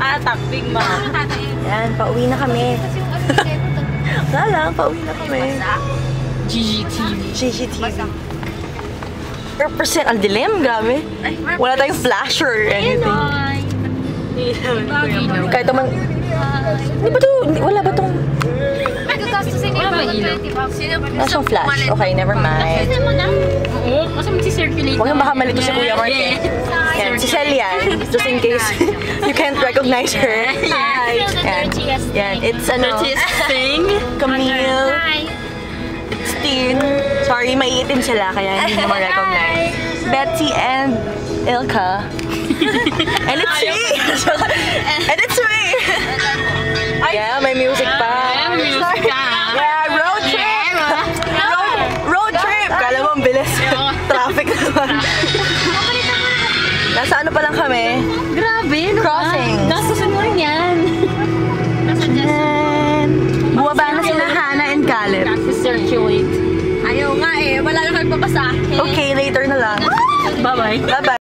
Takbing ma. Yan, pauwi na kami. Wala lang, pauwi na kami. GGTV. Represent, ang dilim, grabe. Wala tayong flash or anything. Kahit naman, hindi ba ito, wala ba itong... Wala ba ilaw? Wala siyang flash. Okay, never mind. Oo, kasi mag-circulate. Huwag yung baka malito si Kuya Mark eh. Yan, si Sel yan. Just in case you can't recognize her. Hi. Yan, it's ano, thing. Camille. It's Tin. Sorry, maiitim sila kaya hindi na ma-recognize. Betsy and Ilka. And it's me! And it's me! Yeah, may music pa. Yeah, road trip! Road trip! Kala mo ang bilis. Traffic naman. Nasa ano pa lang kami? Grabe, Crossing. Gastusin mo rin yan. And bumaba na sila Hannah and Caleb. Circulate. Ayaw nga eh, wala na nagpapasahin. Okay, later na lang. Bye-bye. Bye-bye.